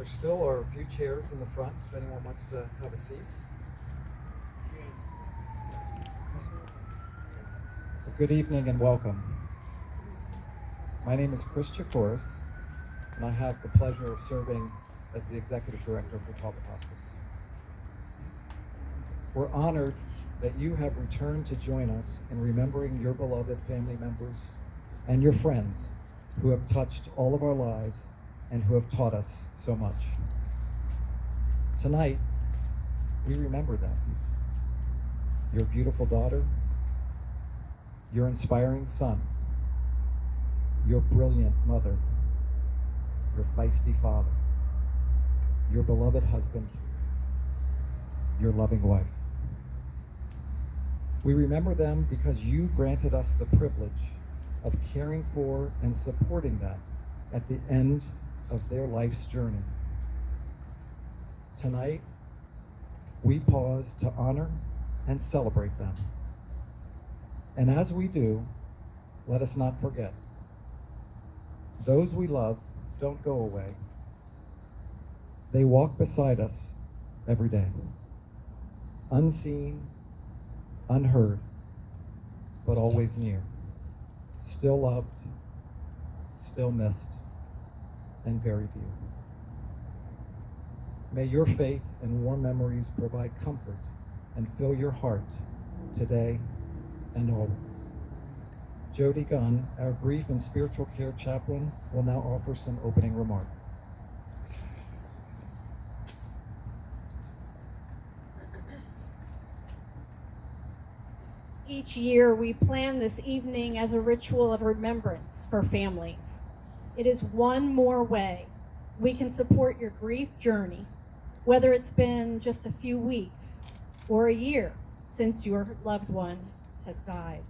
There still are a few chairs in the front if anyone wants to have a seat. Good evening and welcome. My name is Chris Chakoris, and I have the pleasure of serving as the Executive Director of the Talbot Hospice. We're honored that you have returned to join us in remembering your beloved family members and your friends who have touched all of our lives and who have taught us so much. Tonight, we remember them. Your beautiful daughter, your inspiring son, your brilliant mother, your feisty father, your beloved husband, your loving wife. We remember them because you granted us the privilege of caring for and supporting them at the end of their life's journey. Tonight, we pause to honor and celebrate them. And as we do, let us not forget, those we love don't go away. They walk beside us every day, unseen, unheard, but always near, still loved, still missed, and very dear. May your faith and warm memories provide comfort and fill your heart today and always. Jody Gunn, our grief and spiritual care chaplain, will now offer some opening remarks. Each year, we plan this evening as a ritual of remembrance for families. It is one more way we can support your grief journey, whether it's been just a few weeks or a year since your loved one has died.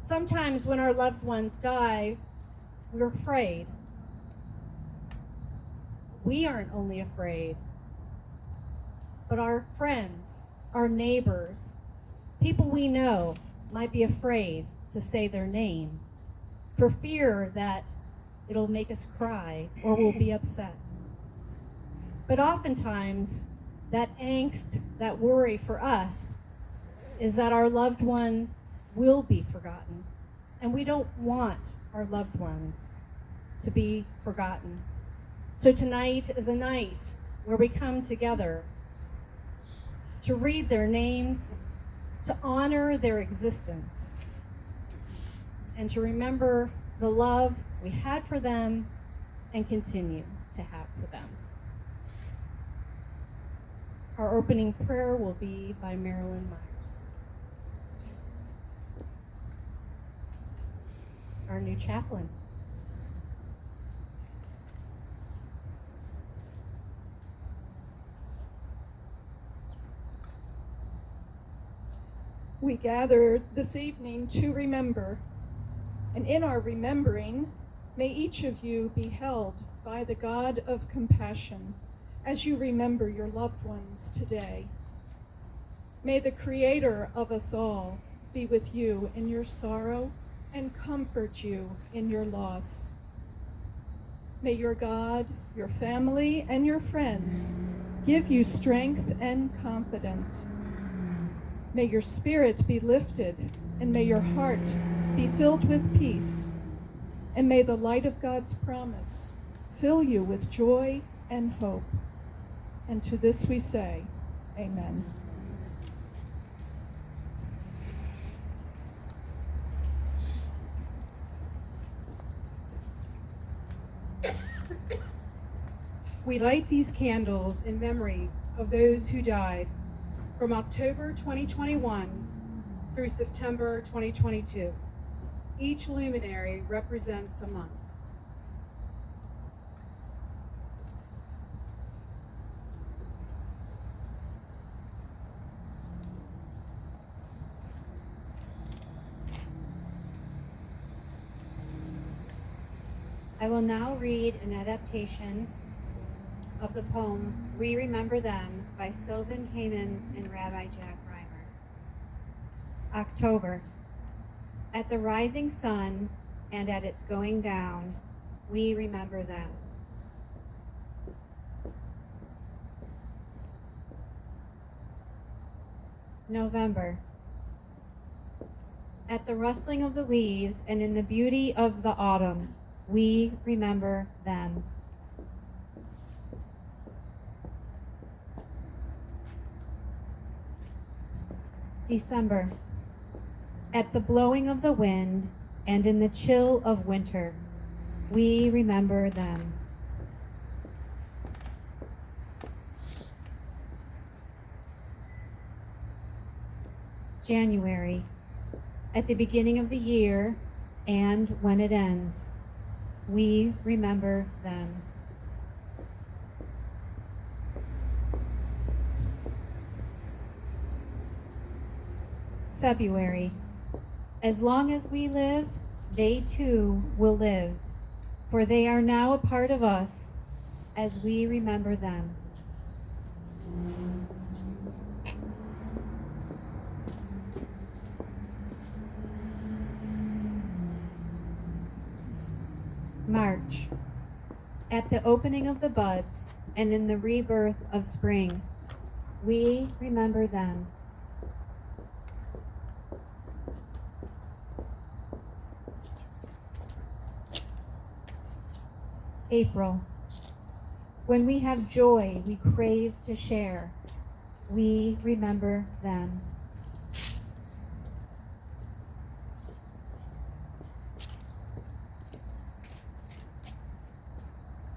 Sometimes when our loved ones die, we're afraid. We aren't only afraid, but our friends, our neighbors, people we know might be afraid to say their name for fear that it'll make us cry or we'll be upset. But oftentimes, that angst, that worry for us is that our loved one will be forgotten. And we don't want our loved ones to be forgotten. So tonight is a night where we come together to read their names, to honor their existence, and to remember the love we had for them and continue to have for them. Our opening prayer will be by Marilyn Myers, our new chaplain. We gather this evening to remember, and in our remembering, may each of you be held by the God of compassion as you remember your loved ones today. May the Creator of us all be with you in your sorrow and comfort you in your loss. May your God, your family, and your friends give you strength and confidence. May your spirit be lifted, and may your heart be filled with peace. And may the light of God's promise fill you with joy and hope. And to this we say, Amen. We light these candles in memory of those who died from October 2021 through September 2022. Each luminary represents a month. I will now read an adaptation of the poem We Remember Them by Sylvan Hammonds and Rabbi Jack Reimer. October. At the rising sun and at its going down, we remember them. November. At the rustling of the leaves and in the beauty of the autumn, we remember them. December. At the blowing of the wind and in the chill of winter, we remember them. January. At the beginning of the year and when it ends, we remember them. February. As long as we live, they too will live, for they are now a part of us as we remember them. March. At the opening of the buds and in the rebirth of spring, we remember them. April. When we have joy we crave to share, we remember them.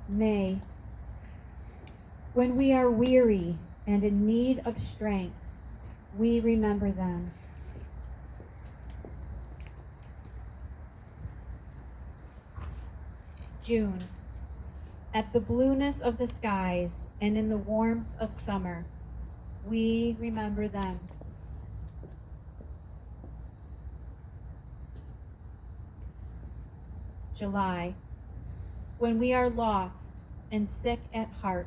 May. When we are weary and in need of strength, we remember them. June. At the blueness of the skies and in the warmth of summer, we remember them. July. When we are lost and sick at heart,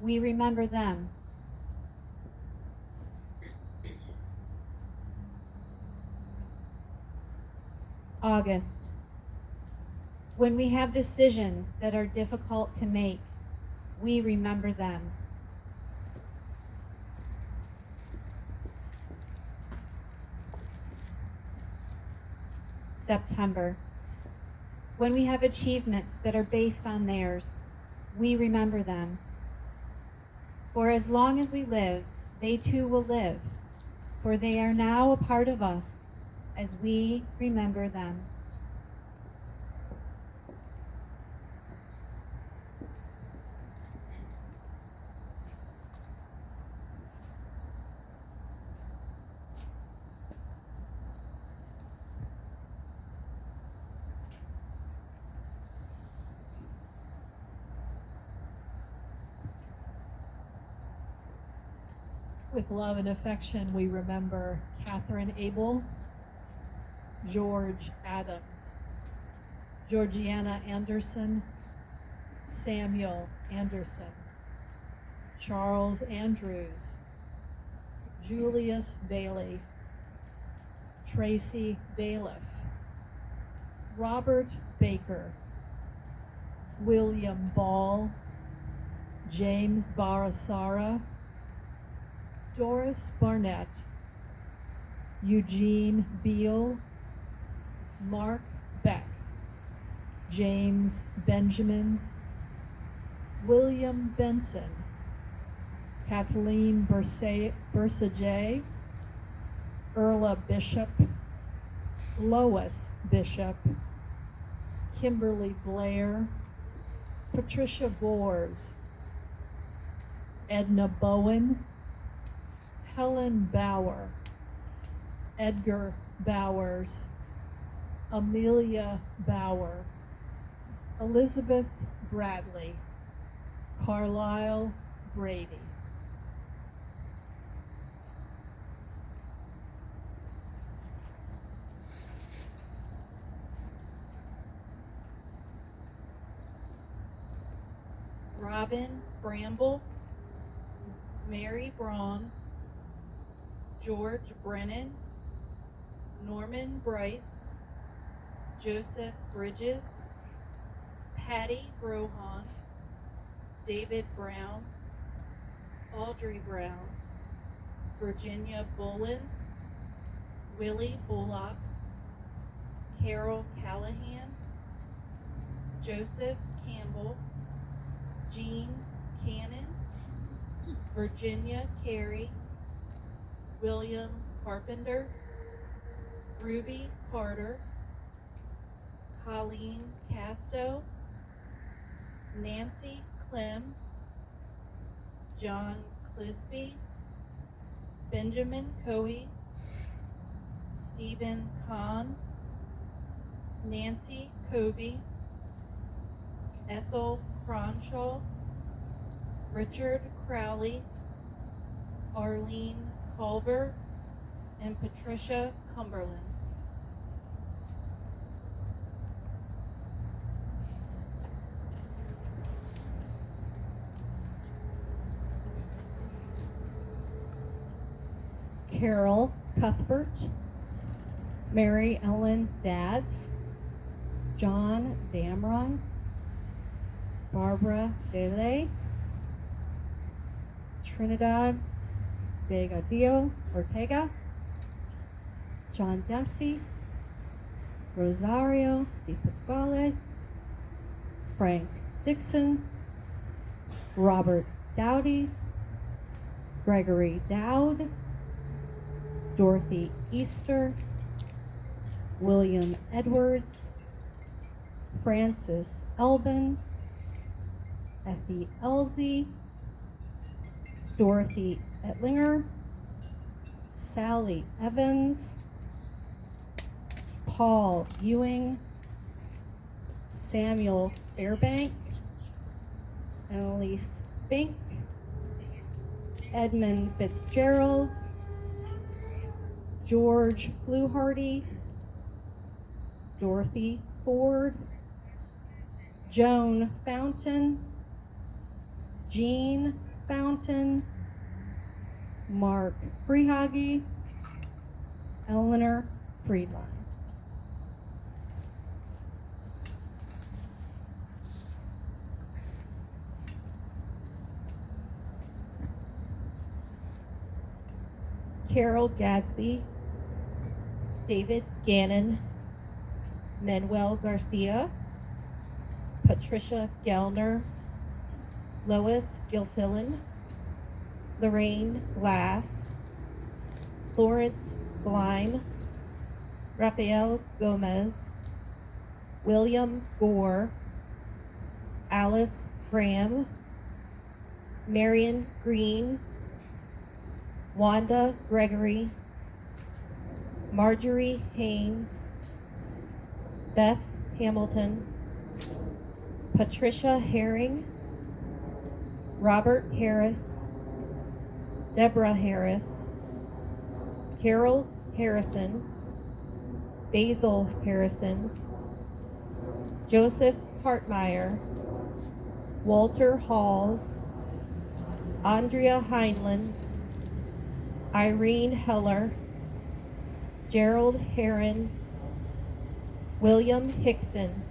we remember them. August. When we have decisions that are difficult to make, we remember them. September. When we have achievements that are based on theirs, we remember them. For as long as we live, they too will live, for they are now a part of us as we remember them. With love and affection, we remember Catherine Abel, George Adams, Georgiana Anderson, Samuel Anderson, Charles Andrews, Julius Bailey, Tracy Bailiff, Robert Baker, William Ball, James Barasara, Doris Barnett, Eugene Beale, Mark Beck, James Benjamin, William Benson, Kathleen Bursajay, Erla Bishop, Lois Bishop, Kimberly Blair, Patricia Bors, Edna Bowen, Helen Bauer, Edgar Bowers, Amelia Bauer, Elizabeth Bradley, Carlisle Brady. Robin Bramble, Mary Braun, George Brennan, Norman Bryce, Joseph Bridges, Patty Brohan, David Brown, Audrey Brown, Virginia Bolin, Willie Bullock, Carol Callahan, Joseph Campbell, Jean Cannon, Virginia Carey, William Carpenter, Ruby Carter, Colleen Casto, Nancy Clem, John Clisby, Benjamin Coey, Stephen Kahn, Nancy Covey, Ethel Cronshaw, Richard Crowley, Arlene Culver, and Patricia Cumberland. Carol Cuthbert, Mary Ellen Dadds, John Damron, Barbara Dele, Trinidad Delgadillo Ortega, John Dempsey, Rosario Di Pasquale, Frank Dixon, Robert Dowdy, Gregory Dowd, Dorothy Easter, William Edwards, Francis Elbin, Effie Elsie, Dorothy Ettlinger, Sally Evans, Paul Ewing, Samuel Fairbank, Annalise Fink, Edmund Fitzgerald, George Fluharty, Dorothy Ford, Joan Fountain, Jean Fountain, Mark Freehage, Eleanor Friedline. Carol Gadsby, David Gannon, Manuel Garcia, Patricia Gellner, Lois Gilfillan, Lorraine Glass, Florence Blime, Rafael Gomez, William Gore, Alice Graham, Marion Green, Wanda Gregory, Marjorie Haynes, Beth Hamilton, Patricia Herring, Robert Harris, Deborah Harris, Carol Harrison, Basil Harrison, Joseph Hartmeyer, Walter Halls, Andrea Heinlein, Irene Heller, Gerald Heron, William Hickson,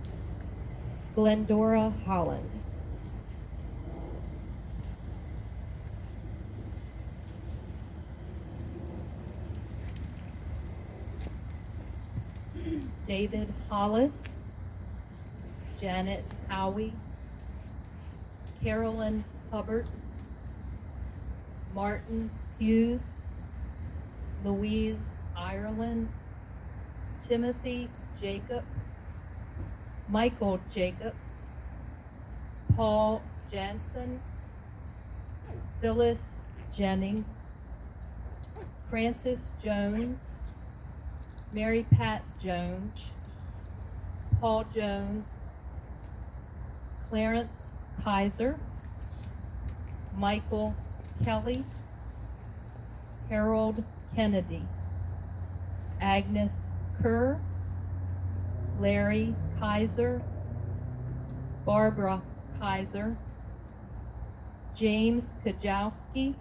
Glendora Holland. David Hollis, Janet Howie, Carolyn Hubbard, Martin Hughes, Louise Ireland, Timothy Jacob, Michael Jacobs, Paul Jansen, Phyllis Jennings, Francis Jones, Mary Pat Jones, Paul Jones, Clarence Kaiser, Michael Kelly, Harold Kennedy, Agnes Kerr, Larry Kaiser, Barbara Kaiser, James Kajowski,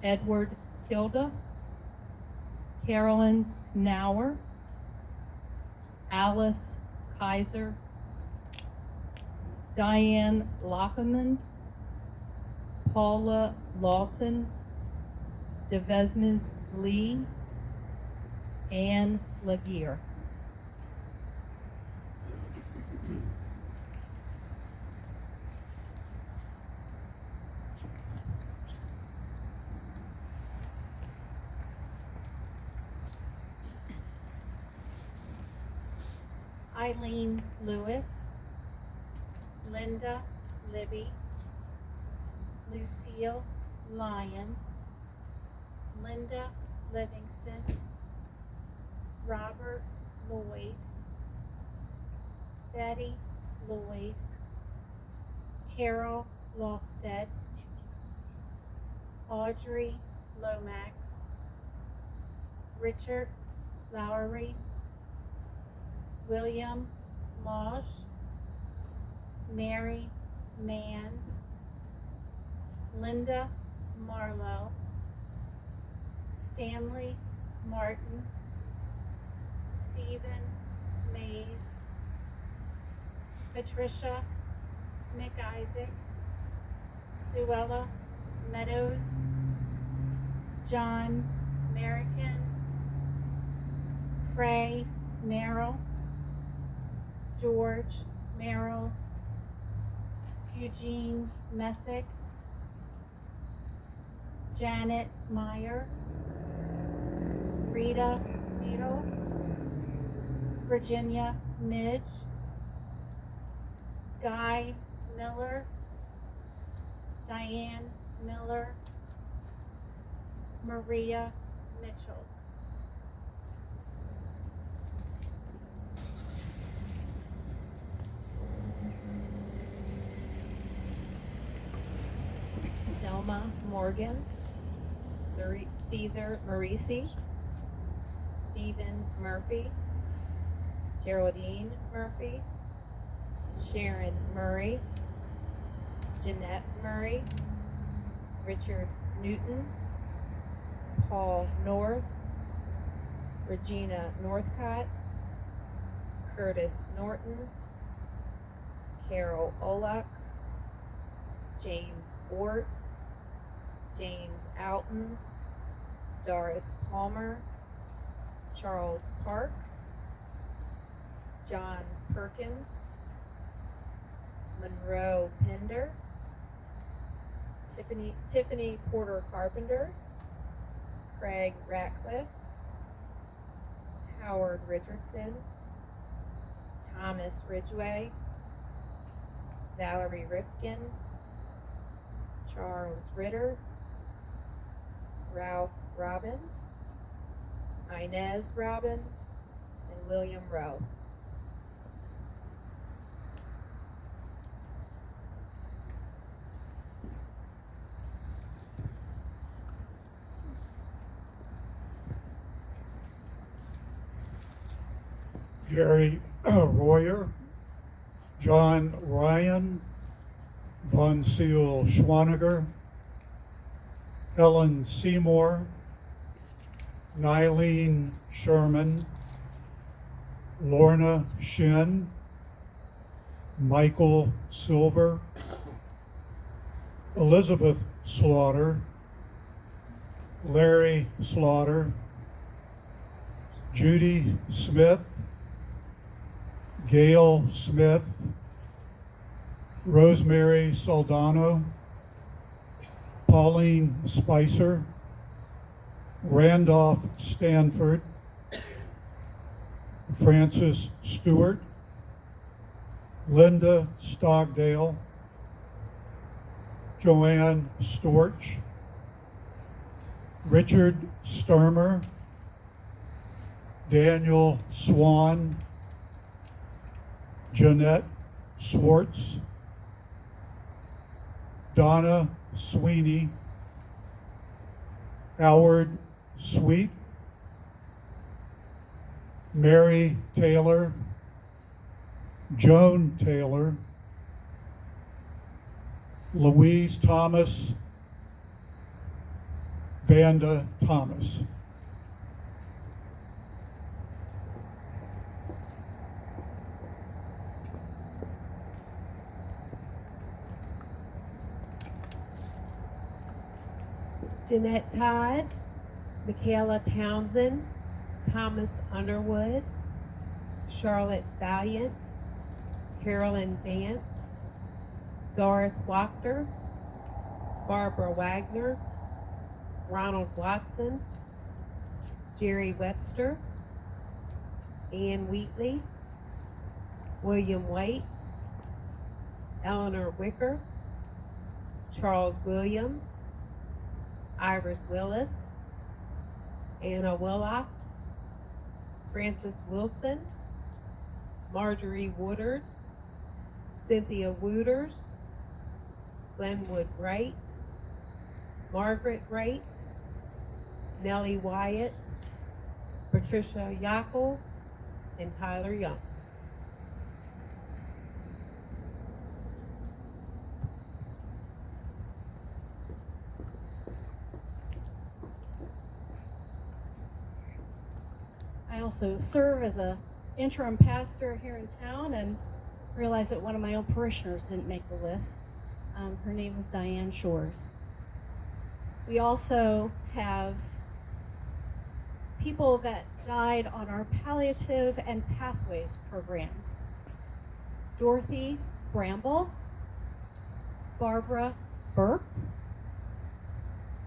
Edward Kilda, Carolyn Nauer, Alice Kaiser, Diane Lockerman, Paula Lawton, Devesmes Lee, Anne Laguerre. Eileen Lewis, Linda Libby, Lucille Lyon, Linda Livingston, Robert Lloyd, Betty Lloyd, Carol Lofsted, Audrey Lomax, Richard Lowery, William Mosh, Mary Mann, Linda Marlowe, Stanley Martin, Stephen Mays, Patricia McIsaac, Suella Meadows, John Merrican, Frey Merrill, George Merrill, Eugene Messick, Janet Meyer, Rita Needle, Virginia Midge, Guy Miller, Diane Miller, Maria Mitchell. Thelma Morgan, Caesar Marisi, Stephen Murphy, Geraldine Murphy, Sharon Murray, Jeanette Murray, Richard Newton, Paul North, Regina Northcott, Curtis Norton, Carol Olak, James Ort, James Alton, Doris Palmer, Charles Parks, John Perkins, Monroe Pender, Tiffany Porter Carpenter, Craig Ratcliffe, Howard Richardson, Thomas Ridgway, Valerie Rifkin, Charles Ritter, Ralph Robbins, Inez Robbins, and William Rowe. Gary Royer, John Ryan, Von Seal Schwaniger, Helen Seymour, Nylene Sherman, Lorna Shin, Michael Silver, Elizabeth Slaughter, Larry Slaughter, Judy Smith, Gail Smith, Rosemary Soldano, Pauline Spicer, Randolph Stanford, Francis Stewart, Linda Stockdale, Joanne Storch, Richard Sturmer, Daniel Swan, Jeanette Swartz, Donna Sweeney, Howard Sweet, Mary Taylor, Joan Taylor, Louise Thomas, Vanda Thomas. Jeanette Todd, Michaela Townsend, Thomas Underwood, Charlotte Valiant, Carolyn Vance, Doris Wachter, Barbara Wagner, Ronald Watson, Jerry Webster, Ann Wheatley, William White, Eleanor Wicker, Charles Williams, Iris Willis, Anna Willocks, Frances Wilson, Marjorie Woodard, Cynthia Wooters, Glenwood Wright, Margaret Wright, Nellie Wyatt, Patricia Yackel, and Tyler Young. I also serve as a interim pastor here in town and realized that one of my own parishioners didn't make the list. Her name is Diane Shores. We also have people that died on our palliative and pathways program. Dorothy Bramble, Barbara Burke,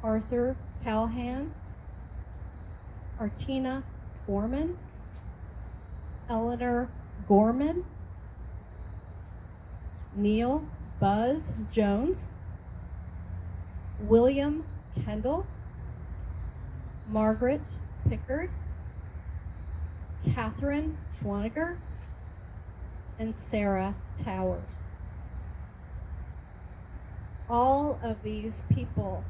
Arthur Callahan, Artina Gorman, Eleanor Gorman, Neil Buzz Jones, William Kendall, Margaret Pickard, Catherine Schwaniger, and Sarah Towers. All of these people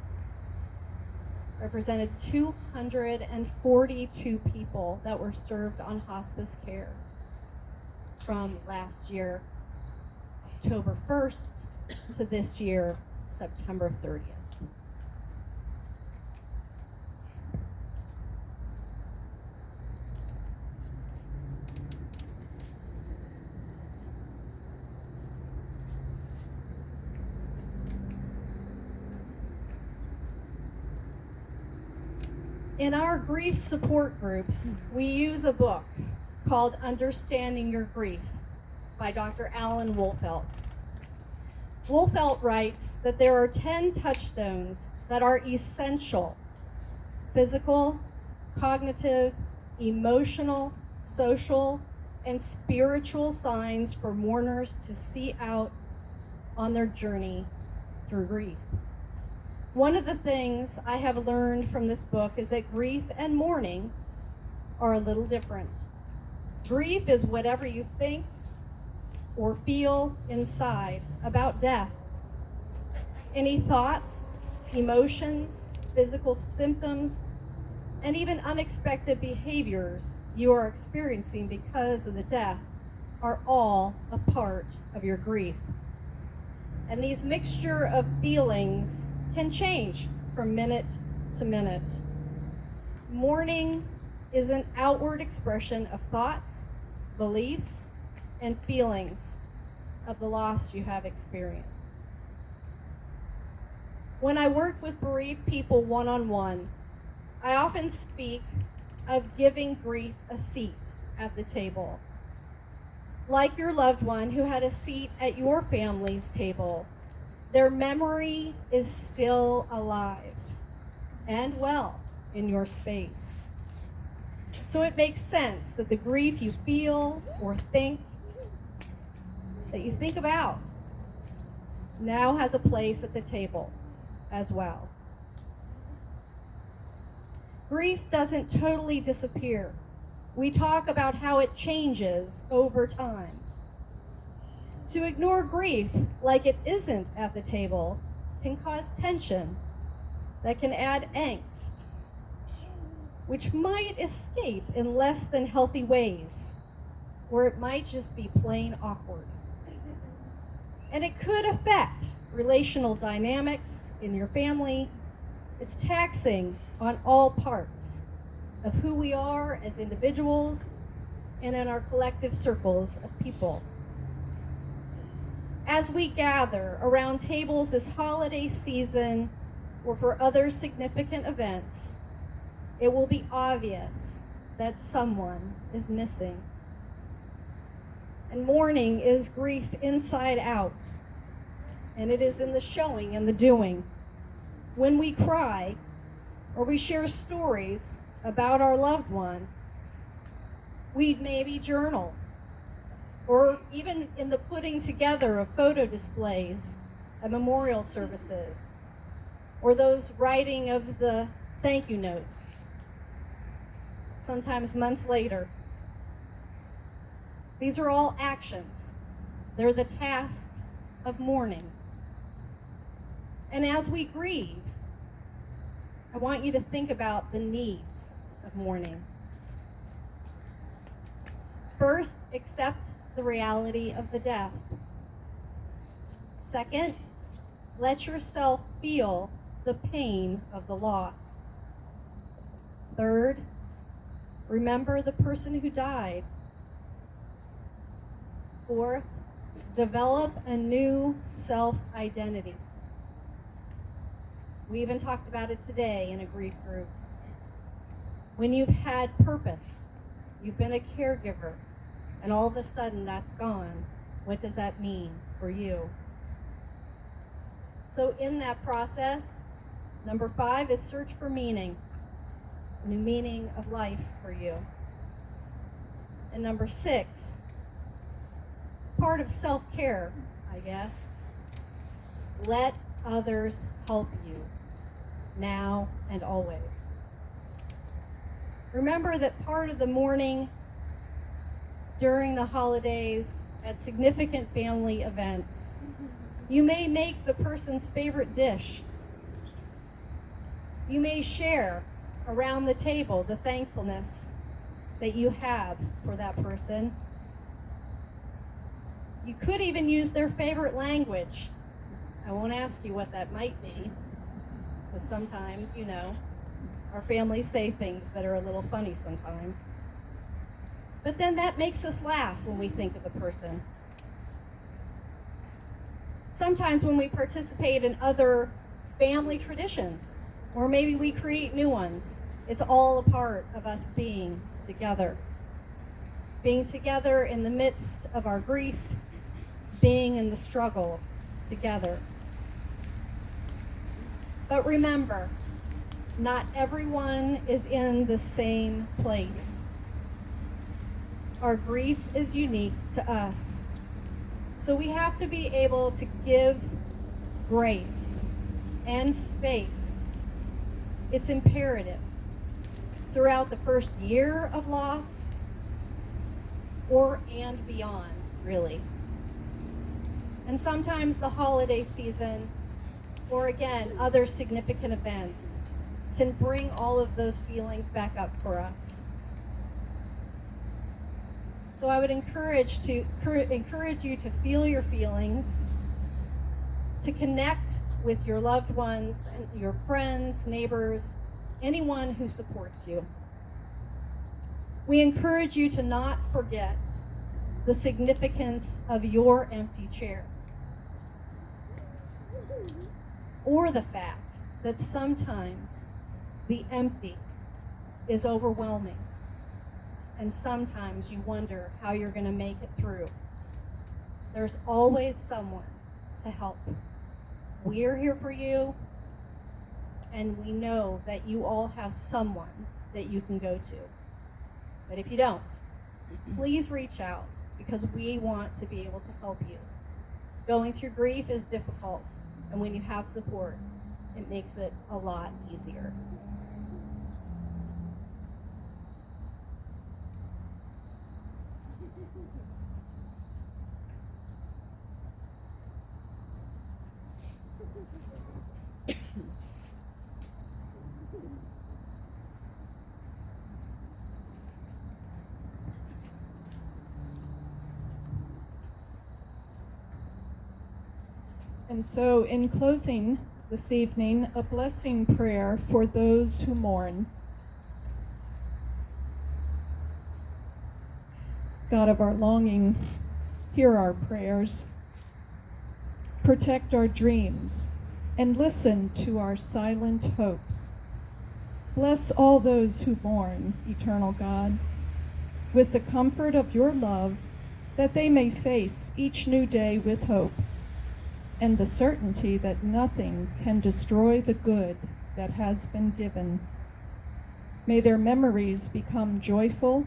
represented 242 people that were served on hospice care from last year, October 1st, to this year, September 30th. In our grief support groups, we use a book called Understanding Your Grief by Dr. Alan Wolfelt. Wolfelt writes that there are 10 touchstones that are essential: physical, cognitive, emotional, social, and spiritual signs for mourners to see out on their journey through grief. One of the things I have learned from this book is that grief and mourning are a little different. Grief is whatever you think or feel inside about death. Any thoughts, emotions, physical symptoms, and even unexpected behaviors you are experiencing because of the death are all a part of your grief. And these mixture of feelings can change from minute to minute. Mourning is an outward expression of thoughts, beliefs, and feelings of the loss you have experienced. When I work with bereaved people one-on-one, I often speak of giving grief a seat at the table. Like your loved one who had a seat at your family's table, their memory is still alive and well in your space. So it makes sense that the grief you feel or think, that you think about, now has a place at the table as well. Grief doesn't totally disappear. We talk about how it changes over time. To ignore grief like it isn't at the table can cause tension that can add angst, which might escape in less than healthy ways, or it might just be plain awkward. And it could affect relational dynamics in your family. It's taxing on all parts of who we are as individuals and in our collective circles of people. As we gather around tables this holiday season, or for other significant events, it will be obvious that someone is missing. And mourning is grief inside out, and it is in the showing and the doing. When we cry or we share stories about our loved one, we maybe journal, or even in the putting together of photo displays at memorial services, or those writing of the thank you notes, sometimes months later. These are all actions. They're the tasks of mourning. And as we grieve, I want you to think about the needs of mourning. First, accept the reality of the death. Second, let yourself feel the pain of the loss. Third, remember the person who died. Fourth, develop a new self-identity. We even talked about it today in a grief group. When you've had purpose, you've been a caregiver, and all of a sudden that's gone, what does that mean for you? So in that process, number 5 is search for meaning, a new meaning of life for you. And number 6, part of self-care, I guess, let others help you now and always. Remember that part of the mourning during the holidays at significant family events, you may make the person's favorite dish. You may share around the table the thankfulness that you have for that person. You could even use their favorite language. I won't ask you what that might be, because sometimes, our families say things that are a little funny sometimes. But then that makes us laugh when we think of the person. Sometimes when we participate in other family traditions, or maybe we create new ones, it's all a part of us being together. Being together in the midst of our grief, being in the struggle together. But remember, not everyone is in the same place. Our grief is unique to us. So we have to be able to give grace and space. It's imperative throughout the first year of loss and beyond, really. And sometimes the holiday season, or again, other significant events, can bring all of those feelings back up for us. So I would encourage you to feel your feelings, to connect with your loved ones and your friends, neighbors, anyone who supports you. We encourage you to not forget the significance of your empty chair, or the fact that sometimes the empty is overwhelming, and sometimes you wonder how you're going to make it through. There's always someone to help. We're here for you, and we know that you all have someone that you can go to. But if you don't, please reach out, because we want to be able to help you. Going through grief is difficult, and when you have support, it makes it a lot easier. And so, in closing this evening, a blessing prayer for those who mourn. God of our longing, hear our prayers. Protect our dreams and listen to our silent hopes. Bless all those who mourn, eternal God, with the comfort of your love, that they may face each new day with hope and the certainty that nothing can destroy the good that has been given. May their memories become joyful,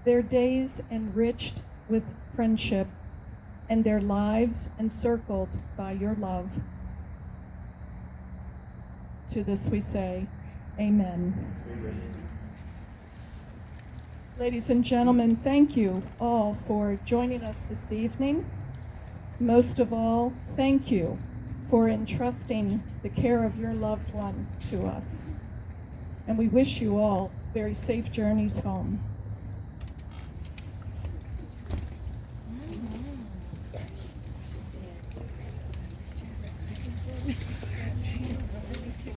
their days enriched with friendship, and their lives encircled by your love. To this we say, Amen. Ladies and gentlemen, thank you all for joining us this evening. Most of all, thank you for entrusting the care of your loved one to us. And we wish you all very safe journeys home.